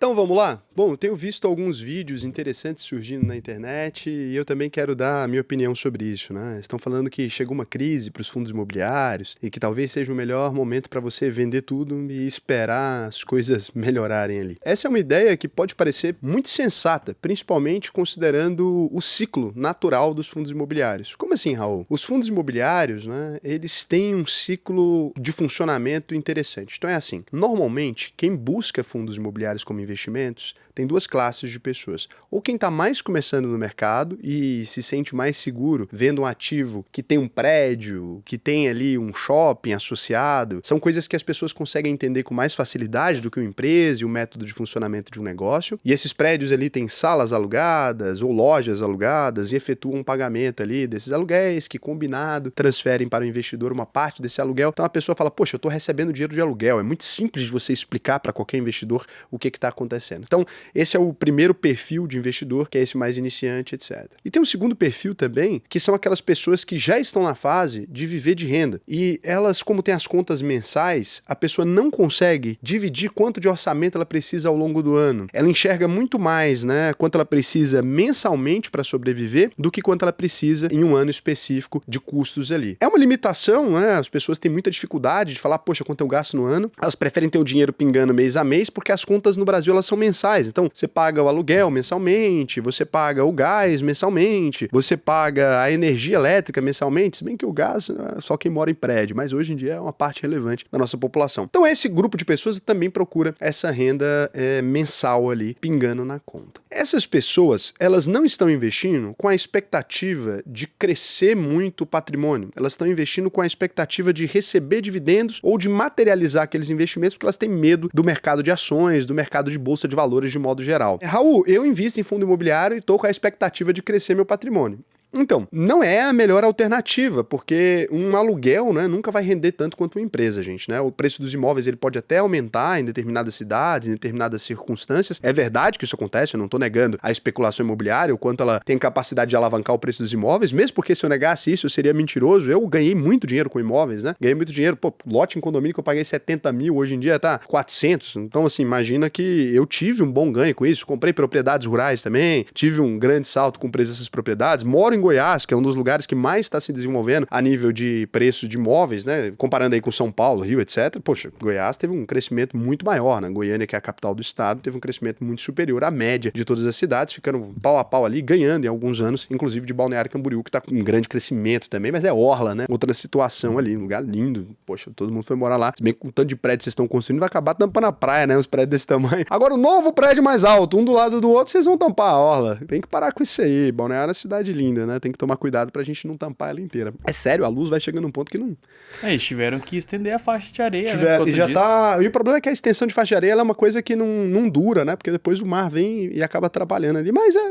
Então vamos lá? Bom, eu tenho visto alguns vídeos interessantes surgindo na internet e eu também quero dar a minha opinião sobre isso, né? Estão falando que chegou uma crise para os fundos imobiliários e que talvez seja o melhor momento para você vender tudo e esperar as coisas melhorarem ali. Essa é uma ideia que pode parecer muito sensata, principalmente considerando o ciclo natural dos fundos imobiliários. Como assim, Raul? Os fundos imobiliários, né, eles têm um ciclo de funcionamento interessante. Então é assim, normalmente quem busca fundos imobiliários como investimentos tem duas classes de pessoas. Ou quem está mais começando no mercado e se sente mais seguro vendo um ativo que tem um prédio, que tem ali um shopping associado. São coisas que as pessoas conseguem entender com mais facilidade do que uma empresa e o método de funcionamento de um negócio. E esses prédios ali têm salas alugadas ou lojas alugadas e efetuam um pagamento ali desses aluguéis que, combinado, transferem para o investidor uma parte desse aluguel. Então a pessoa fala, poxa, eu estou recebendo dinheiro de aluguel. É muito simples de você explicar para qualquer investidor o que está acontecendo. Então, esse é o primeiro perfil de investidor, que é esse mais iniciante, etc. E tem um segundo perfil também, que são aquelas pessoas que já estão na fase de viver de renda. E elas, como tem as contas mensais, a pessoa não consegue dividir quanto de orçamento ela precisa ao longo do ano. Ela enxerga muito mais, né, quanto ela precisa mensalmente para sobreviver do que quanto ela precisa em um ano específico de custos ali. É uma limitação, né? As pessoas têm muita dificuldade de falar, poxa, quanto eu gasto no ano. Elas preferem ter o dinheiro pingando mês a mês, porque as contas no Brasil elas são mensais. Então, você paga o aluguel mensalmente, você paga o gás mensalmente, você paga a energia elétrica mensalmente, se bem que o gás é só quem mora em prédio, mas hoje em dia é uma parte relevante da nossa população. Então, esse grupo de pessoas também procura essa renda mensal ali, pingando na conta. Essas pessoas, elas não estão investindo com a expectativa de crescer muito o patrimônio, elas estão investindo com a expectativa de receber dividendos ou de materializar aqueles investimentos porque elas têm medo do mercado de ações, do mercado de bolsa de valores de modo geral. Raul, eu invisto em fundo imobiliário e estou com a expectativa de crescer meu patrimônio. Então, não é a melhor alternativa, porque um aluguel, né, nunca vai render tanto quanto uma empresa, gente, né? O preço dos imóveis ele pode até aumentar em determinadas cidades, em determinadas circunstâncias. É verdade que isso acontece, eu não estou negando a especulação imobiliária, o quanto ela tem capacidade de alavancar o preço dos imóveis, mesmo porque se eu negasse isso, eu seria mentiroso. Eu ganhei muito dinheiro com imóveis, né? Ganhei muito dinheiro, lote em condomínio que eu paguei 70 mil, hoje em dia tá 400. Então, assim, imagina que eu tive um bom ganho com isso. Comprei propriedades rurais também, tive um grande salto com o preço dessas propriedades, moro em Goiás, que é um dos lugares que mais está se desenvolvendo a nível de preço de imóveis, né? Comparando aí com São Paulo, Rio, etc. Poxa, Goiás teve um crescimento muito maior, né? Goiânia, que é a capital do estado, teve um crescimento muito superior à média de todas as cidades, ficando pau a pau ali, ganhando em alguns anos, inclusive de Balneário Camboriú, que está com um grande crescimento também, mas é orla, né? Outra situação ali, um lugar lindo. Poxa, todo mundo foi morar lá. Se bem que com o tanto de prédio que vocês estão construindo, vai acabar tampando a praia, né? Os prédios desse tamanho. Agora, o novo prédio mais alto, um do lado do outro, vocês vão tampar a orla. Tem que parar com isso aí. Balneário é uma cidade linda, né? Tem que tomar cuidado pra gente não tampar ela inteira. É sério, a luz vai chegando num ponto que não... Eles tiveram que estender a faixa de areia, né? Por já conta disso. tá... E o problema é que a extensão de faixa de areia ela é uma coisa que não dura, né? Porque depois o mar vem e acaba atrapalhando ali. Mas é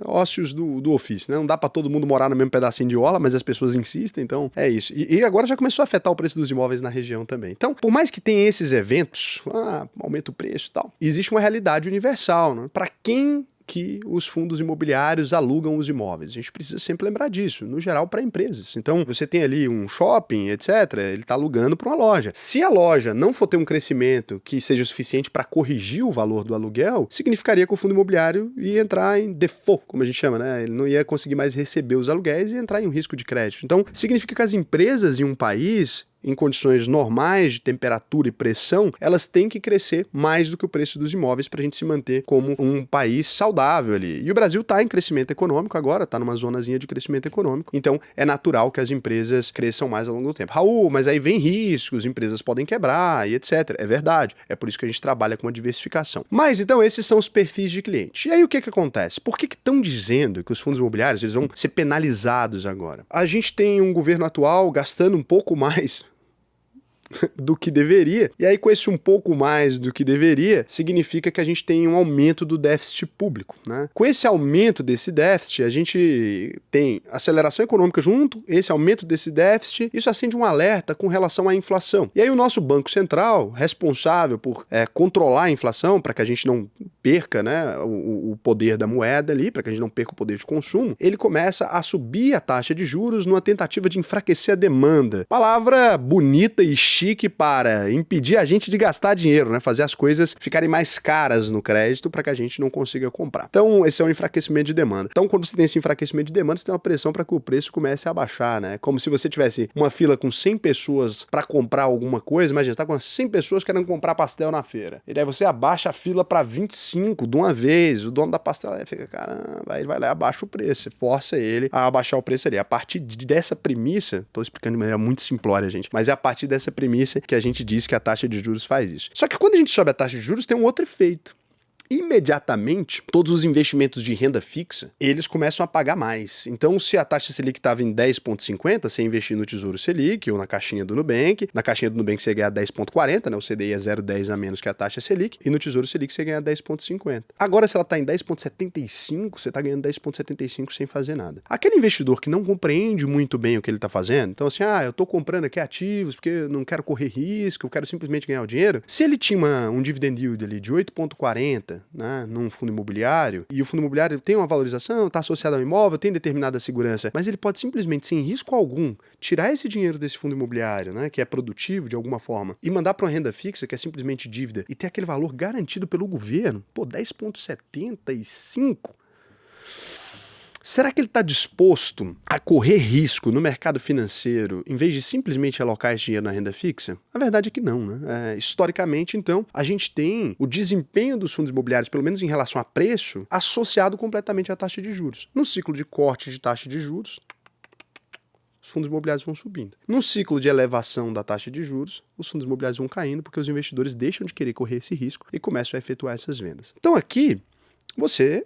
ócios do ofício, né? Não dá pra todo mundo morar no mesmo pedacinho de orla, mas as pessoas insistem, então é isso. E agora já começou a afetar o preço dos imóveis na região também. Então, por mais que tenha esses eventos, aumenta o preço e tal, existe uma realidade universal, né? Pra quem que os fundos imobiliários alugam os imóveis. A gente precisa sempre lembrar disso, no geral para empresas. Então, você tem ali um shopping, etc., ele está alugando para uma loja. Se a loja não for ter um crescimento que seja suficiente para corrigir o valor do aluguel, significaria que o fundo imobiliário ia entrar em default, como a gente chama, né? Ele não ia conseguir mais receber os aluguéis e entrar em um risco de crédito. Então, significa que as empresas em um país em condições normais de temperatura e pressão, elas têm que crescer mais do que o preço dos imóveis para a gente se manter como um país saudável ali. E o Brasil está em crescimento econômico agora, está numa zonazinha de crescimento econômico, então é natural que as empresas cresçam mais ao longo do tempo. Raul, mas aí vem riscos, empresas podem quebrar e etc. É verdade, é por isso que a gente trabalha com a diversificação. Mas então esses são os perfis de cliente. E aí o que acontece? Por que estão dizendo que os fundos imobiliários eles vão ser penalizados agora? A gente tem um governo atual gastando um pouco mais do que deveria, e aí com esse um pouco mais do que deveria, significa que a gente tem um aumento do déficit público, né? Com esse aumento desse déficit, a gente tem aceleração econômica junto, esse aumento desse déficit, isso acende um alerta com relação à inflação. E aí o nosso Banco Central, responsável por controlar a inflação, para que a gente não perca, né, o poder da moeda ali, para que a gente não perca o poder de consumo, ele começa a subir a taxa de juros numa tentativa de enfraquecer a demanda. Palavra bonita e chique para impedir a gente de gastar dinheiro, né, fazer as coisas ficarem mais caras no crédito para que a gente não consiga comprar. Então, esse é um enfraquecimento de demanda. Então, quando você tem esse enfraquecimento de demanda, você tem uma pressão para que o preço comece a baixar, né? Como se você tivesse uma fila com 100 pessoas para comprar alguma coisa, imagina, você tá com 100 pessoas querendo comprar pastel na feira. E daí você abaixa a fila para 25 de uma vez, o dono da pastelaria fica, caramba, aí ele vai lá e abaixa o preço, você força ele a abaixar o preço ali. A partir dessa premissa, tô explicando de maneira muito simplória, gente, mas é a partir dessa premissa que a gente diz que a taxa de juros faz isso. Só que quando a gente sobe a taxa de juros, tem um outro efeito. Imediatamente, todos os investimentos de renda fixa, eles começam a pagar mais. Então, se a taxa Selic estava em 10,50, você investir no Tesouro Selic ou na caixinha do Nubank, na caixinha do Nubank você ganha 10,40, né? O CDI é 0,10 a menos que a taxa Selic, e no Tesouro Selic você ganha 10,50. Agora, se ela está em 10,75, você está ganhando 10,75 sem fazer nada. Aquele investidor que não compreende muito bem o que ele está fazendo, então assim, eu estou comprando aqui ativos porque eu não quero correr risco, eu quero simplesmente ganhar o dinheiro. Se ele tinha um dividend yield ali de 8,40, né, num fundo imobiliário, e o fundo imobiliário tem uma valorização, está associado ao imóvel, tem determinada segurança, mas ele pode simplesmente, sem risco algum, tirar esse dinheiro desse fundo imobiliário, né, que é produtivo de alguma forma, e mandar para uma renda fixa, que é simplesmente dívida, e ter aquele valor garantido pelo governo, 10,75. Será que ele está disposto a correr risco no mercado financeiro em vez de simplesmente alocar esse dinheiro na renda fixa? A verdade é que não, né? Historicamente, então, a gente tem o desempenho dos fundos imobiliários, pelo menos em relação a preço, associado completamente à taxa de juros. No ciclo de corte de taxa de juros, os fundos imobiliários vão subindo. No ciclo de elevação da taxa de juros, os fundos imobiliários vão caindo porque os investidores deixam de querer correr esse risco e começam a efetuar essas vendas. Então aqui, você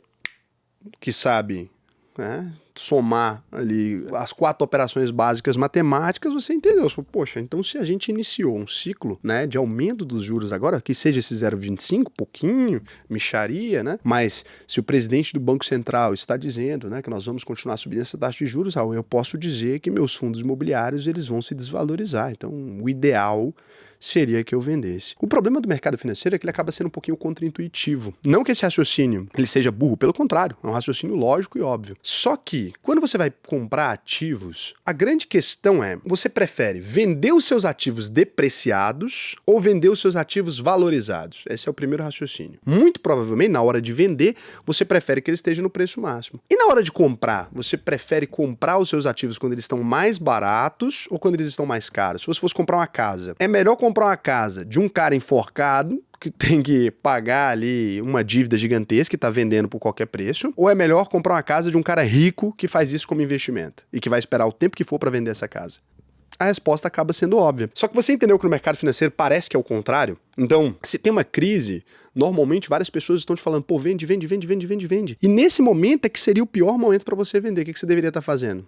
que sabe, né, somar ali as 4 operações básicas matemáticas, você entendeu. Você falou, poxa, então se a gente iniciou um ciclo, né, de aumento dos juros agora, que seja esse 0,25, pouquinho, mixaria, né? Mas se o presidente do Banco Central está dizendo, né, que nós vamos continuar subindo essa taxa de juros, eu posso dizer que meus fundos imobiliários eles vão se desvalorizar. Então, o ideal seria que eu vendesse. O problema do mercado financeiro é que ele acaba sendo um pouquinho contraintuitivo. Não que esse raciocínio ele seja burro, pelo contrário, é um raciocínio lógico e óbvio. Só que, quando você vai comprar ativos, a grande questão é, você prefere vender os seus ativos depreciados ou vender os seus ativos valorizados? Esse é o primeiro raciocínio. Muito provavelmente, na hora de vender, você prefere que ele esteja no preço máximo. E na hora de comprar, você prefere comprar os seus ativos quando eles estão mais baratos ou quando eles estão mais caros? Se você fosse comprar uma casa, é melhor comprar uma casa de um cara enforcado que tem que pagar ali uma dívida gigantesca e está vendendo por qualquer preço, ou é melhor comprar uma casa de um cara rico que faz isso como investimento e que vai esperar o tempo que for para vender essa casa? A resposta acaba sendo óbvia. Só que você entendeu que no mercado financeiro parece que é o contrário? Então, se tem uma crise, normalmente várias pessoas estão te falando, pô, vende, vende, vende, vende, vende, vende. E nesse momento é que seria o pior momento para você vender. O que você deveria estar fazendo?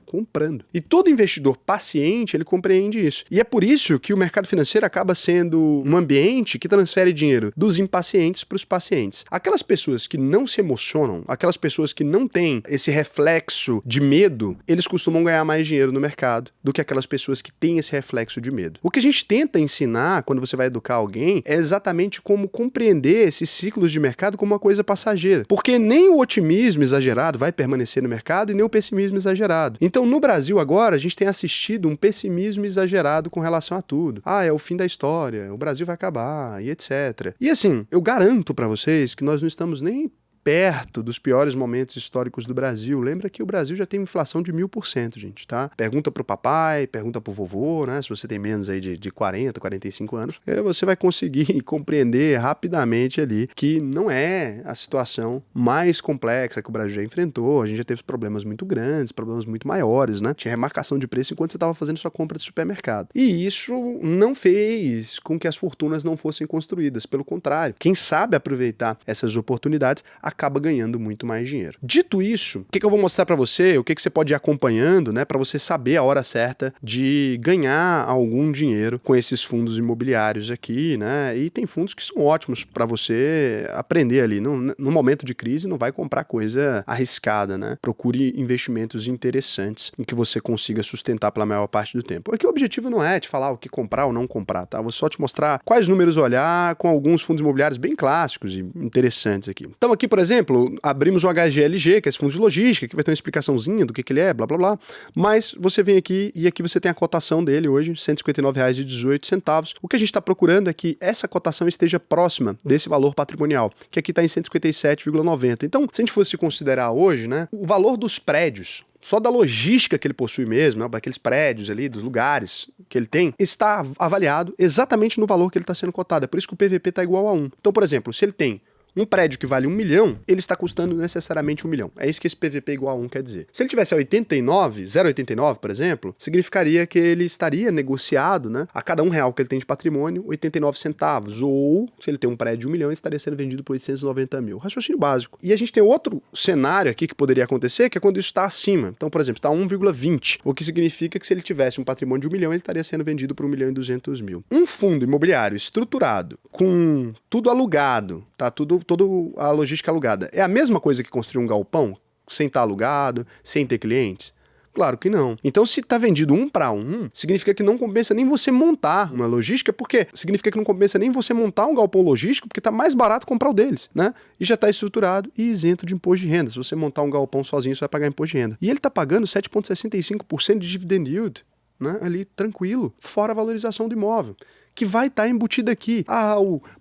Comprando. E todo investidor paciente, ele compreende isso. E é por isso que o mercado financeiro acaba sendo um ambiente que transfere dinheiro dos impacientes para os pacientes. Aquelas pessoas que não se emocionam, aquelas pessoas que não têm esse reflexo de medo, eles costumam ganhar mais dinheiro no mercado do que aquelas pessoas que têm esse reflexo de medo. O que a gente tenta ensinar quando você vai educar alguém é exatamente como compreender esses ciclos de mercado como uma coisa passageira. Porque nem o otimismo exagerado vai permanecer no mercado e nem o pessimismo exagerado. Então, no Brasil agora, a gente tem assistido um pessimismo exagerado com relação a tudo. É o fim da história, o Brasil vai acabar, e etc. E assim, eu garanto para vocês que nós não estamos nem perto dos piores momentos históricos do Brasil. Lembra que o Brasil já tem inflação de 1000%, gente, tá? Pergunta pro papai, pergunta pro vovô, né? Se você tem menos aí de 40, 45 anos, você vai conseguir compreender rapidamente ali que não é a situação mais complexa que o Brasil já enfrentou. A gente já teve problemas muito grandes, problemas muito maiores, né? Tinha remarcação de preço enquanto você estava fazendo sua compra de supermercado. E isso não fez com que as fortunas não fossem construídas. Pelo contrário, quem sabe aproveitar essas oportunidades acaba ganhando muito mais dinheiro. Dito isso, o que eu vou mostrar para você, o que você pode ir acompanhando, né, para você saber a hora certa de ganhar algum dinheiro com esses fundos imobiliários aqui, né? E tem fundos que são ótimos para você aprender ali. No momento de crise, não vai comprar coisa arriscada, né? Procure investimentos interessantes em que você consiga sustentar pela maior parte do tempo. Aqui o objetivo não é te falar o que comprar ou não comprar, tá? Vou só te mostrar quais números olhar com alguns fundos imobiliários bem clássicos e interessantes aqui. Então aqui, por exemplo, abrimos o HGLG, que é esse fundo de logística, que vai ter uma explicaçãozinha do que ele é, blá blá blá, mas você vem aqui e aqui você tem a cotação dele hoje, R$ 159,18. O que a gente está procurando é que essa cotação esteja próxima desse valor patrimonial, que aqui está em 157,90. Então, se a gente fosse considerar hoje, né, o valor dos prédios, só da logística que ele possui mesmo, né, daqueles prédios ali, dos lugares que ele tem, está avaliado exatamente no valor que ele está sendo cotado. É por isso que o PVP está igual a 1. Então, por exemplo, se ele tem um prédio que vale 1 milhão, ele está custando necessariamente 1 milhão. É isso que esse PVP igual a 1 quer dizer. Se ele tivesse a 0,89, por exemplo, significaria que ele estaria negociado, né, a cada R$1 que ele tem de patrimônio, 89 centavos. Ou, se ele tem um prédio de 1 milhão, ele estaria sendo vendido por 890 mil. Raciocínio básico. E a gente tem outro cenário aqui que poderia acontecer, que é quando isso está acima. Então, por exemplo, está 1,20, o que significa que se ele tivesse um patrimônio de 1 milhão, ele estaria sendo vendido por 1.200.000. Um fundo imobiliário estruturado, com tudo alugado, tá? Toda a logística alugada. É a mesma coisa que construir um galpão sem estar alugado, sem ter clientes? Claro que não. Então, se está vendido 1 para 1, significa que não compensa nem você montar uma logística, porque significa que não compensa nem você montar um galpão logístico, porque está mais barato comprar o deles, né? E já está estruturado e isento de imposto de renda. Se você montar um galpão sozinho, você vai pagar imposto de renda. E ele está pagando 7,65% de dividend yield, né? Ali, tranquilo, fora a valorização do imóvel, que vai estar embutida aqui.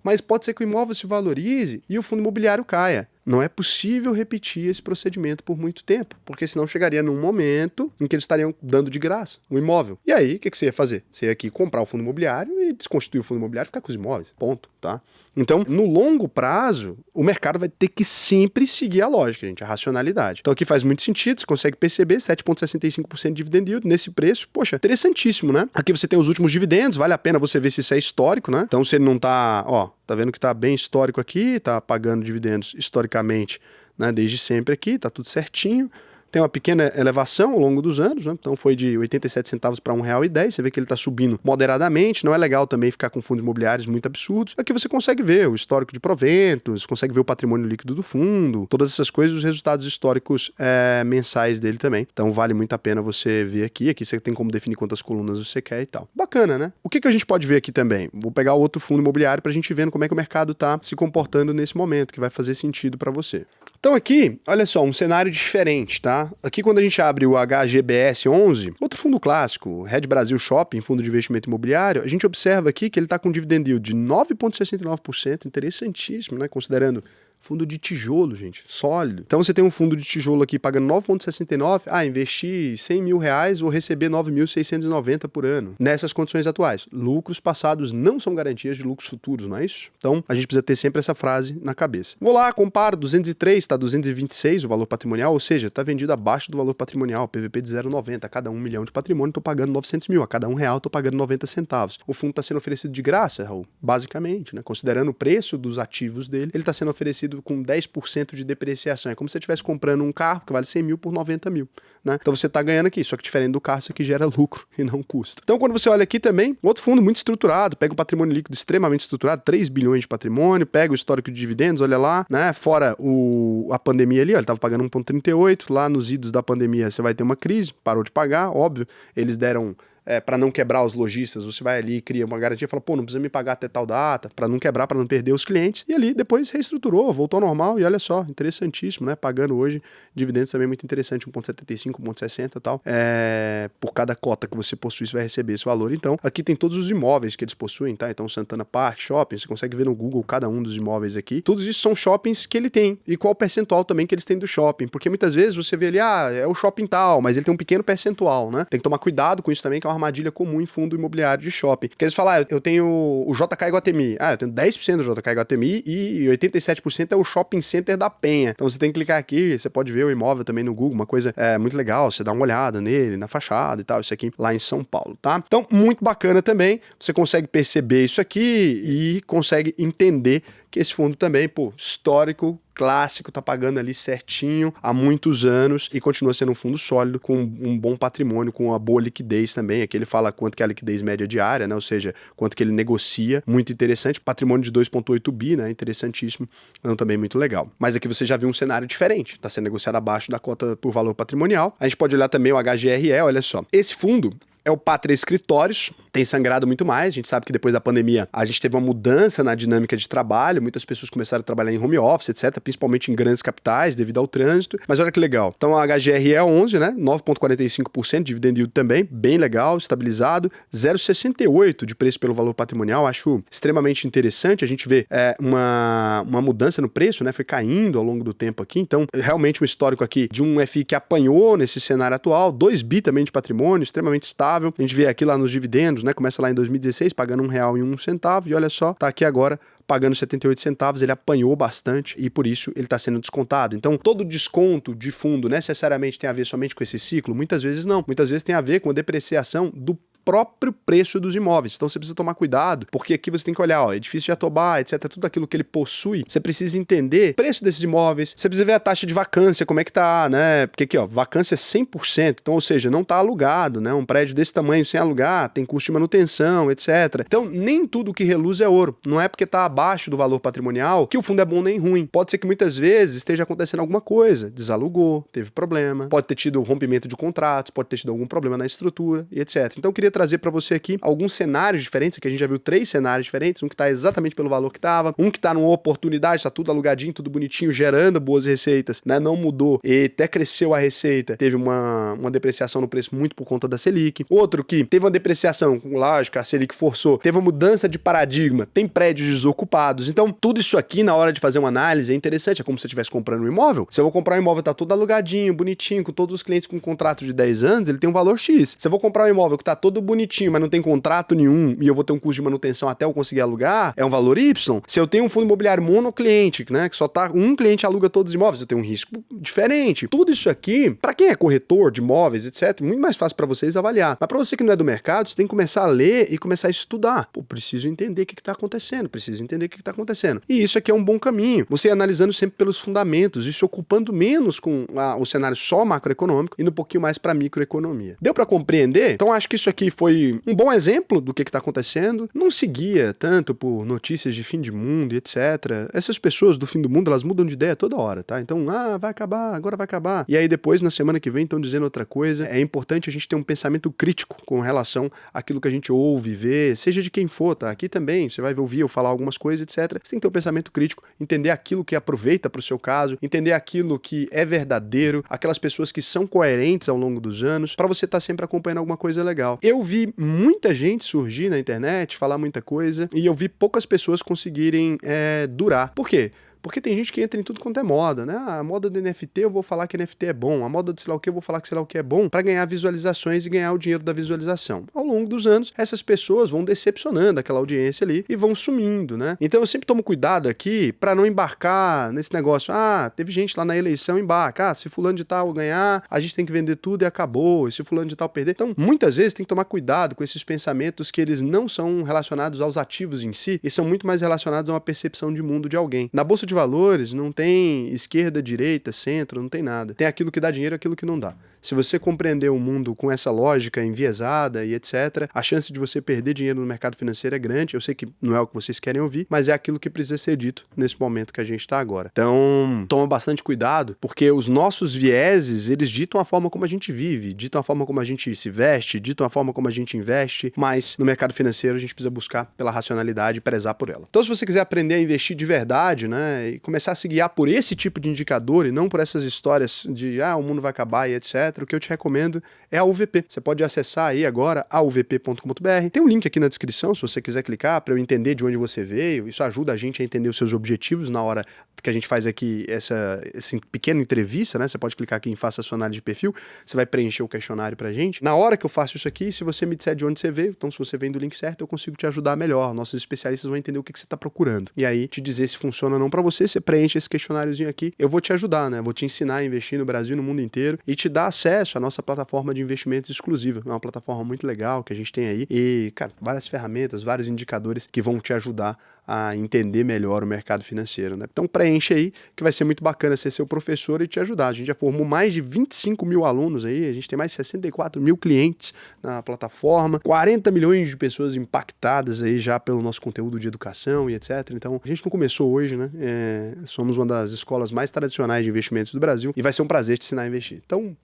Mas pode ser que o imóvel se valorize e o fundo imobiliário caia. Não é possível repetir esse procedimento por muito tempo, porque senão chegaria num momento em que eles estariam dando de graça o imóvel. E aí, o que você ia fazer? Você ia aqui comprar o fundo imobiliário e desconstituir o fundo imobiliário e ficar com os imóveis. Ponto, tá? Então, no longo prazo, o mercado vai ter que sempre seguir a lógica, gente, a racionalidade. Então aqui faz muito sentido, você consegue perceber 7,65% de dividend yield nesse preço. Poxa, interessantíssimo, né? Aqui você tem os últimos dividendos, vale a pena você ver se isso é histórico, né? Então se ele não tá, tá vendo que tá bem histórico aqui, tá pagando dividendos historicamente, né, desde sempre aqui, tá tudo certinho. Tem uma pequena elevação ao longo dos anos, né? Então foi de 87 centavos para R$1,10. Você vê que ele está subindo moderadamente. Não é legal também ficar com fundos imobiliários muito absurdos. Aqui você consegue ver o histórico de proventos, consegue ver o patrimônio líquido do fundo, todas essas coisas, os resultados históricos mensais dele também. Então vale muito a pena você ver aqui. Aqui você tem como definir quantas colunas você quer e tal. Bacana, né? O que a gente pode ver aqui também? Vou pegar outro fundo imobiliário para a gente ver como é que o mercado está se comportando nesse momento, que vai fazer sentido para você. Então aqui, olha só, um cenário diferente, tá? Aqui quando a gente abre o HGBS 11, outro fundo clássico, Red Brasil Shopping, fundo de investimento imobiliário, a gente observa aqui que ele está com dividend yield de 9,69%, interessantíssimo, né? Considerando fundo de tijolo, gente, sólido. Então você tem um fundo de tijolo aqui pagando 9,69, investir R$100 mil, vou receber 9.690 por ano. Nessas condições atuais, lucros passados não são garantias de lucros futuros, não é isso? Então a gente precisa ter sempre essa frase na cabeça. Vou lá, comparo, 203, está 226 o valor patrimonial, ou seja, está vendido abaixo do valor patrimonial, PVP de 0,90, a cada 1 milhão de patrimônio estou pagando 900 mil, a cada R$1 estou pagando 90 centavos. O fundo está sendo oferecido de graça, Raul, basicamente, né? Considerando o preço dos ativos dele, ele está sendo oferecido com 10% de depreciação. É como se você estivesse comprando um carro que vale 100 mil por 90 mil, né? Então você está ganhando aqui, só que diferente do carro, isso aqui gera lucro e não custo. Então quando você olha aqui também, outro fundo muito estruturado, pega o patrimônio líquido extremamente estruturado, 3 bilhões de patrimônio, pega o histórico de dividendos, olha lá, né? Fora a pandemia ali, ó, ele estava pagando 1,38, lá nos idos da pandemia você vai ter uma crise, parou de pagar, óbvio, eles deram para não quebrar os lojistas, você vai ali e cria uma garantia e fala, não precisa me pagar até tal data, para não quebrar, para não perder os clientes, e ali depois reestruturou, voltou ao normal, e olha só, interessantíssimo, né? Pagando hoje dividendos também muito interessante, 1,75, 1,60 e tal, por cada cota que você possui, você vai receber esse valor. Então, aqui tem todos os imóveis que eles possuem, tá? Então, Santana Park, shopping, você consegue ver no Google cada um dos imóveis aqui, todos isso são shoppings que ele tem, e qual o percentual também que eles têm do shopping, porque muitas vezes você vê ali, é o shopping tal, mas ele tem um pequeno percentual, né? Tem que tomar cuidado com isso também, que é uma armadilha comum em fundo imobiliário de shopping. Porque eles falam, eu tenho o JK Iguatemi. Eu tenho 10% do JK Iguatemi e 87% é o Shopping Center da Penha. Então você tem que clicar aqui, você pode ver o imóvel também no Google, uma coisa muito legal, você dá uma olhada nele, na fachada e tal, isso aqui lá em São Paulo, tá? Então, muito bacana também, você consegue perceber isso aqui e consegue entender que esse fundo também, histórico, clássico, tá pagando ali certinho há muitos anos e continua sendo um fundo sólido, com um bom patrimônio, com uma boa liquidez também. Aqui ele fala quanto que é a liquidez média diária, né? Ou seja, quanto que ele negocia. Muito interessante. Patrimônio de 2,8 bi, né? Interessantíssimo. Então também muito legal. Mas aqui você já viu um cenário diferente. Tá sendo negociado abaixo da cota por valor patrimonial. A gente pode olhar também o HGRE, olha só. Esse fundo é o Pátria Escritórios, tem sangrado muito mais. A gente sabe que depois da pandemia a gente teve uma mudança na dinâmica de trabalho, muitas pessoas começaram a trabalhar em home office, etc., principalmente em grandes capitais, devido ao trânsito. Mas olha que legal. Então a HGRE é 11, né? 9,45%, dividend yield também, bem legal, estabilizado. 0,68 de preço pelo valor patrimonial, acho extremamente interessante. A gente vê uma mudança no preço, né? Foi caindo ao longo do tempo aqui. Então, realmente um histórico aqui de um FI que apanhou nesse cenário atual, 2 bi também de patrimônio, extremamente estável. A gente vê aqui lá nos dividendos, né? Começa lá em 2016 pagando R$1,01 e olha só, tá aqui agora pagando 78 centavos, ele apanhou bastante e por isso ele está sendo descontado. Então, todo desconto de fundo necessariamente tem a ver somente com esse ciclo? Muitas vezes não. Muitas vezes tem a ver com a depreciação do próprio preço dos imóveis. Então você precisa tomar cuidado, porque aqui você tem que olhar, edifício de Jatobá, etc, tudo aquilo que ele possui, você precisa entender o preço desses imóveis, você precisa ver a taxa de vacância, como é que tá, né? Porque aqui, vacância é 100%, então, ou seja, não tá alugado, né? Um prédio desse tamanho sem alugar, tem custo de manutenção, etc. Então, nem tudo que reluz é ouro. Não é porque tá abaixo do valor patrimonial que o fundo é bom nem ruim. Pode ser que muitas vezes esteja acontecendo alguma coisa, desalugou, teve problema, pode ter tido rompimento de contratos, pode ter tido algum problema na estrutura e etc. Então, eu queria trazer para você aqui alguns cenários diferentes, que a gente já viu 3 cenários diferentes, um que está exatamente pelo valor que estava, um que está numa oportunidade, está tudo alugadinho, tudo bonitinho, gerando boas receitas, né? Não mudou e até cresceu a receita, teve uma depreciação no preço muito por conta da Selic. Outro que teve uma depreciação, lógico, a Selic forçou, teve uma mudança de paradigma, tem prédios desocupados. Então, tudo isso aqui, na hora de fazer uma análise, é interessante, é como se você estivesse comprando um imóvel. Se eu vou comprar um imóvel, tá todo alugadinho, bonitinho, com todos os clientes com contrato de 10 anos, ele tem um valor X. Se eu vou comprar um imóvel que tá todo bonitinho, mas não tem contrato nenhum e eu vou ter um custo de manutenção até eu conseguir alugar, é um valor Y. Se eu tenho um fundo imobiliário monocliente, né, que só tá um cliente aluga todos os imóveis, eu tenho um risco diferente. Tudo isso aqui, para quem é corretor de imóveis, etc, muito mais fácil para vocês avaliar. Mas para você que não é do mercado, você tem que começar a ler e começar a estudar. Preciso entender o que tá acontecendo, preciso entender o que tá acontecendo. E isso aqui é um bom caminho. Você analisando sempre pelos fundamentos e se ocupando menos com o cenário só macroeconômico e indo um pouquinho mais para microeconomia. Deu para compreender? Então acho que isso aqui foi um bom exemplo do que está acontecendo. Não seguia tanto por notícias de fim de mundo e etc. Essas pessoas do fim do mundo, elas mudam de ideia toda hora, tá? Então, vai acabar, agora vai acabar. E aí depois, na semana que vem, estão dizendo outra coisa. É importante a gente ter um pensamento crítico com relação àquilo que a gente ouve, vê, seja de quem for, tá? Aqui também, você vai ouvir eu falar algumas coisas, etc. Você tem que ter um pensamento crítico, entender aquilo que aproveita para o seu caso, entender aquilo que é verdadeiro, aquelas pessoas que são coerentes ao longo dos anos, para você estar sempre acompanhando alguma coisa legal. Eu vi muita gente surgir na internet, falar muita coisa, e eu vi poucas pessoas conseguirem durar. Por quê? Porque tem gente que entra em tudo quanto é moda, né? A moda do NFT, eu vou falar que NFT é bom. A moda do sei lá o que, eu vou falar que sei lá o que é bom para ganhar visualizações e ganhar o dinheiro da visualização. Ao longo dos anos, essas pessoas vão decepcionando aquela audiência ali e vão sumindo, né? Então eu sempre tomo cuidado aqui para não embarcar nesse negócio. Teve gente lá na eleição, embarca. Se fulano de tal ganhar, a gente tem que vender tudo e acabou. E se fulano de tal perder. Então, muitas vezes tem que tomar cuidado com esses pensamentos que eles não são relacionados aos ativos em si e são muito mais relacionados a uma percepção de mundo de alguém. Na bolsa de valores não tem esquerda, direita, centro, não tem nada. Tem aquilo que dá dinheiro e aquilo que não dá. Se você compreender o mundo com essa lógica enviesada e etc., a chance de você perder dinheiro no mercado financeiro é grande. Eu sei que não é o que vocês querem ouvir, mas é aquilo que precisa ser dito nesse momento que a gente está agora. Então, toma bastante cuidado, porque os nossos vieses, eles ditam a forma como a gente vive, ditam a forma como a gente se veste, ditam a forma como a gente investe, mas no mercado financeiro a gente precisa buscar pela racionalidade e prezar por ela. Então, se você quiser aprender a investir de verdade, né, e começar a se guiar por esse tipo de indicador e não por essas histórias de o mundo vai acabar e etc., o que eu te recomendo é a UVP. Você pode acessar aí agora auvp.com.br. Tem um link aqui na descrição, se você quiser clicar, para eu entender de onde você veio. Isso ajuda a gente a entender os seus objetivos na hora que a gente faz aqui essa pequena entrevista, né? Você pode clicar aqui em Faça a sua análise de perfil, você vai preencher o questionário pra gente. Na hora que eu faço isso aqui, se você me disser de onde você veio, então se você vem do link certo, eu consigo te ajudar melhor. Nossos especialistas vão entender o que você está procurando. E aí, te dizer se funciona ou não para você. você preenche esse questionáriozinho aqui, eu vou te ajudar, né? Vou te ensinar a investir no Brasil e no mundo inteiro e te dar acesso à nossa plataforma de investimentos exclusiva. É uma plataforma muito legal que a gente tem aí e, cara, várias ferramentas, vários indicadores que vão te ajudar a entender melhor o mercado financeiro, né? Então preenche aí, que vai ser muito bacana ser seu professor e te ajudar. A gente já formou mais de 25 mil alunos aí, a gente tem mais de 64 mil clientes na plataforma, 40 milhões de pessoas impactadas aí já pelo nosso conteúdo de educação e etc. Então a gente não começou hoje, né? Somos uma das escolas mais tradicionais de investimentos do Brasil e vai ser um prazer te ensinar a investir. Então,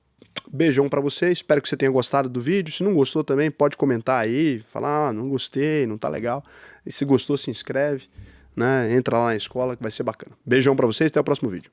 beijão pra você, espero que você tenha gostado do vídeo. Se não gostou também, pode comentar aí, falar, não gostei, não tá legal. E se gostou, se inscreve, né? Entra lá na escola que vai ser bacana. Beijão pra vocês, até o próximo vídeo.